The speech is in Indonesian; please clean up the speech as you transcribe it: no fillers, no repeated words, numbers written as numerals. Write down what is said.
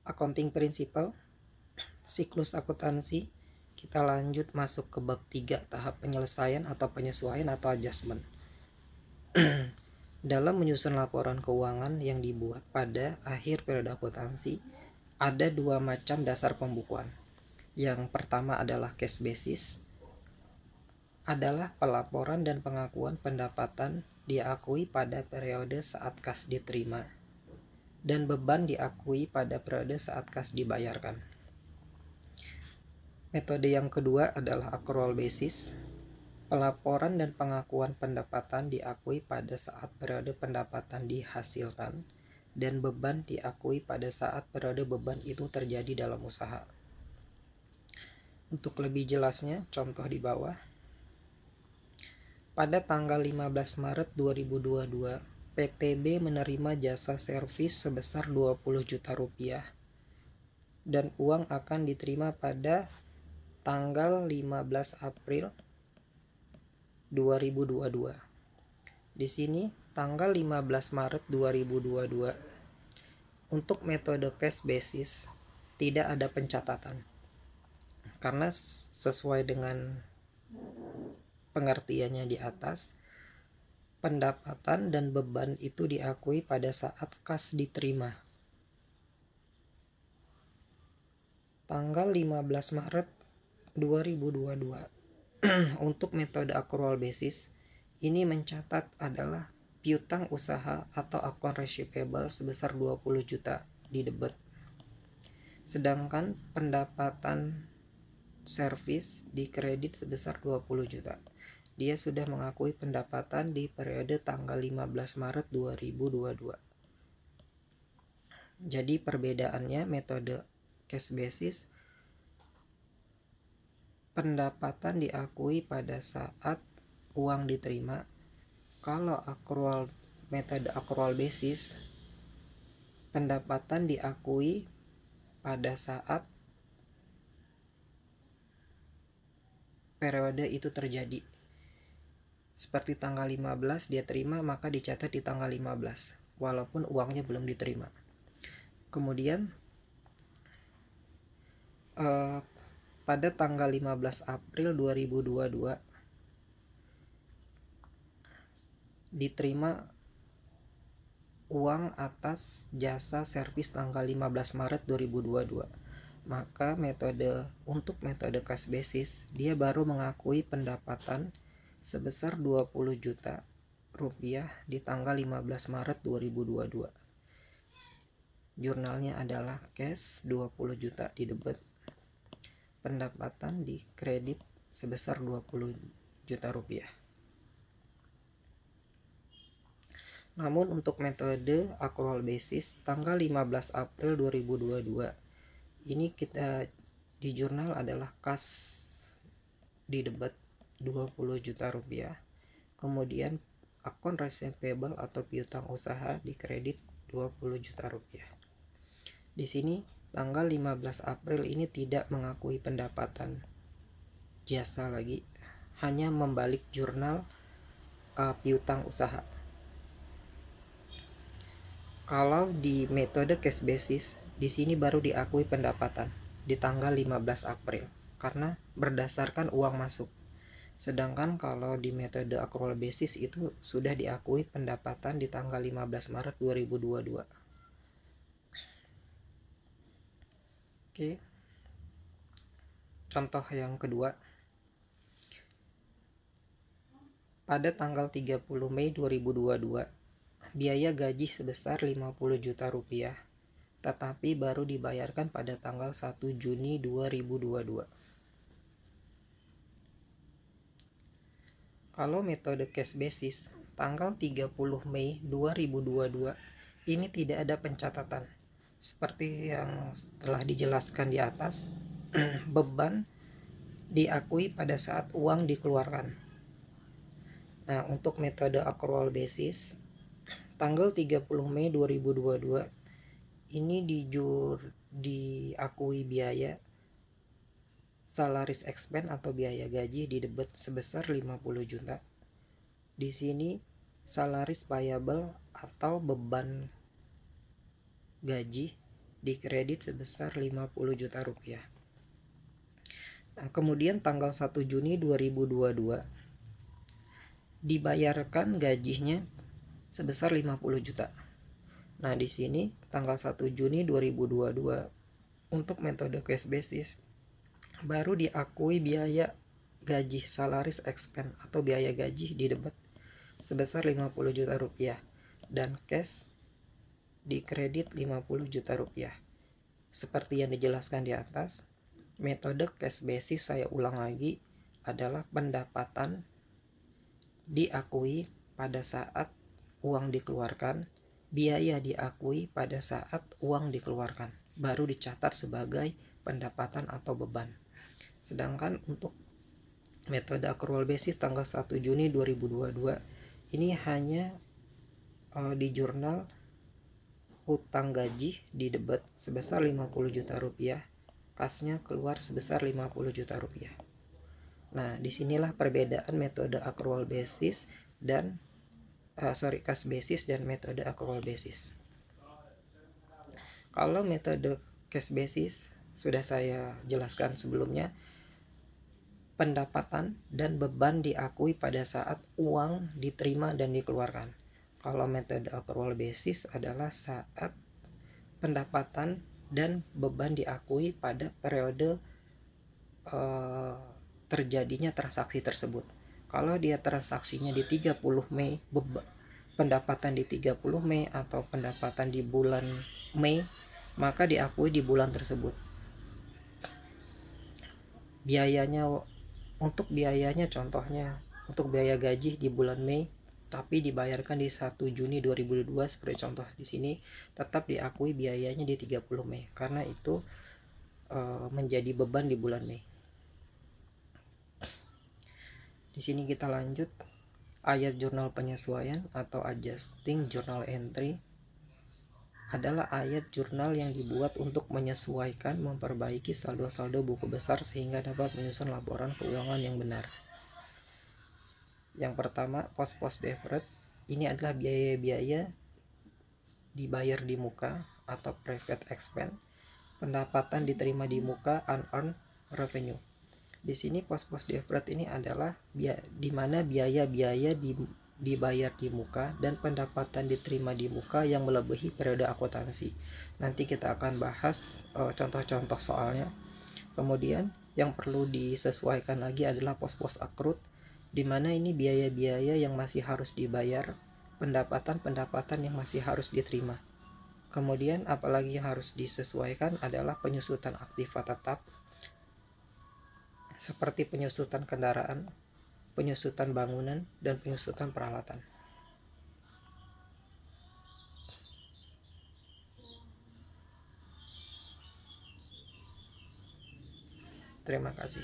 Accounting Principle, siklus akuntansi. Kita lanjut masuk ke bab 3, tahap penyelesaian atau penyesuaian atau adjustment. Dalam menyusun laporan keuangan yang dibuat pada akhir periode akuntansi, ada dua macam dasar pembukuan. Yang pertama adalah cash basis, adalah pelaporan dan pengakuan pendapatan diakui pada periode saat kas diterima dan beban diakui pada periode saat kas dibayarkan. Metode yang kedua adalah accrual basis. Pelaporan dan pengakuan pendapatan diakui pada saat periode pendapatan dihasilkan dan beban diakui pada saat periode beban itu terjadi dalam usaha. Untuk lebih jelasnya, contoh di bawah. Pada tanggal 15 Maret 2022, PTB menerima jasa servis sebesar 20 juta rupiah dan uang akan diterima pada tanggal 15 April 2022. Di sini tanggal 15 Maret 2022. Untuk metode cash basis tidak ada pencatatan. Karena sesuai dengan pengertiannya di atas, pendapatan dan beban itu diakui pada saat kas diterima. Tanggal 15 Maret 2022. Untuk metode accrual basis, ini mencatat adalah piutang usaha atau account receivable sebesar 20 juta di debit. Sedangkan pendapatan servis di kredit sebesar 20 juta. Dia sudah mengakui pendapatan di periode tanggal 15 Maret 2022. Jadi perbedaannya metode cash basis, pendapatan diakui pada saat uang diterima. Kalau metode accrual basis, pendapatan diakui pada saat periode itu terjadi. Seperti tanggal 15 dia terima, maka dicatat di tanggal 15 walaupun uangnya belum diterima. Kemudian pada tanggal 15 April 2022 diterima uang atas jasa servis tanggal 15 Maret 2022. Maka untuk metode cash basis, dia baru mengakui pendapatan sebesar 20 juta rupiah di tanggal 15 Maret 2022. Jurnalnya adalah cash 20 juta di debit, pendapatan di kredit sebesar 20 juta rupiah. Namun untuk metode accrual basis tanggal 15 April 2022, ini kita di jurnal adalah kas di debit 20 juta rupiah. Kemudian akun receivable atau piutang usaha di kredit 20 juta rupiah. Di sini tanggal 15 April ini tidak mengakui pendapatan jasa lagi, hanya membalik jurnal piutang usaha. Kalau di metode cash basis, di sini baru diakui pendapatan di tanggal 15 April karena berdasarkan uang masuk. Sedangkan kalau di metode accrual basis itu sudah diakui pendapatan di tanggal 15 Maret 2022. Oke. Contoh yang kedua. Pada tanggal 30 Mei 2022, biaya gaji sebesar 50 juta rupiah, tetapi baru dibayarkan pada tanggal 1 Juni 2022. Kalau metode cash basis, tanggal 30 Mei 2022, ini tidak ada pencatatan. Seperti yang telah dijelaskan di atas, beban diakui pada saat uang dikeluarkan. Nah, untuk metode accrual basis, tanggal 30 Mei 2022 ini diakui biaya salaries expense atau biaya gaji di debit sebesar 50 juta. Di sini salaries payable atau beban gaji dikredit sebesar 50 juta rupiah. Nah, kemudian tanggal 1 Juni 2022 dibayarkan gajinya sebesar 50 juta. Nah, di sini tanggal 1 Juni 2022 untuk metode cash basis baru diakui biaya gaji salaris expense atau biaya gaji di debit sebesar 50 juta rupiah dan cash dikredit 50 juta rupiah. Seperti yang dijelaskan di atas, metode cash basis, saya ulang lagi, adalah pendapatan diakui pada saat uang dikeluarkan, biaya diakui pada saat uang dikeluarkan, baru dicatat sebagai pendapatan atau beban. Sedangkan untuk metode accrual basis tanggal 1 Juni 2022 ini hanya di jurnal hutang gaji di debit sebesar 50 juta rupiah, kasnya keluar sebesar 50 juta rupiah. Nah, disinilah perbedaan metode accrual basis dan cash basis dan metode accrual basis. Kalau metode cash basis sudah saya jelaskan sebelumnya, pendapatan dan beban diakui pada saat uang diterima dan dikeluarkan. Kalau metode accrual basis adalah saat pendapatan dan beban diakui pada periode terjadinya transaksi tersebut. Kalau dia transaksinya di 30 Mei, pendapatan di 30 Mei atau pendapatan di bulan Mei, maka diakui di bulan tersebut. Biayanya, untuk biayanya contohnya untuk biaya gaji di bulan Mei tapi dibayarkan di 1 Juni 2022 seperti contoh di sini, tetap diakui biayanya di 30 Mei karena itu menjadi beban di bulan Mei. Di sini kita lanjut ayat jurnal penyesuaian atau adjusting journal entry adalah ayat jurnal yang dibuat untuk menyesuaikan, memperbaiki saldo-saldo buku besar sehingga dapat menyusun laporan keuangan yang benar. Yang pertama, pos-pos deferred. Ini adalah biaya-biaya dibayar di muka atau private expense. Pendapatan diterima di muka, unearned revenue. Di sini pos-pos deferred ini adalah di mana biaya-biaya dibayar di muka dan pendapatan diterima di muka yang melebihi periode akuntansi. Nanti kita akan bahas contoh-contoh soalnya. Kemudian yang perlu disesuaikan lagi adalah pos-pos accrued, di mana ini biaya-biaya yang masih harus dibayar, pendapatan-pendapatan yang masih harus diterima. Kemudian apalagi yang harus disesuaikan adalah penyusutan aktiva tetap seperti penyusutan kendaraan, penyusutan bangunan, dan penyusutan peralatan. Terima kasih.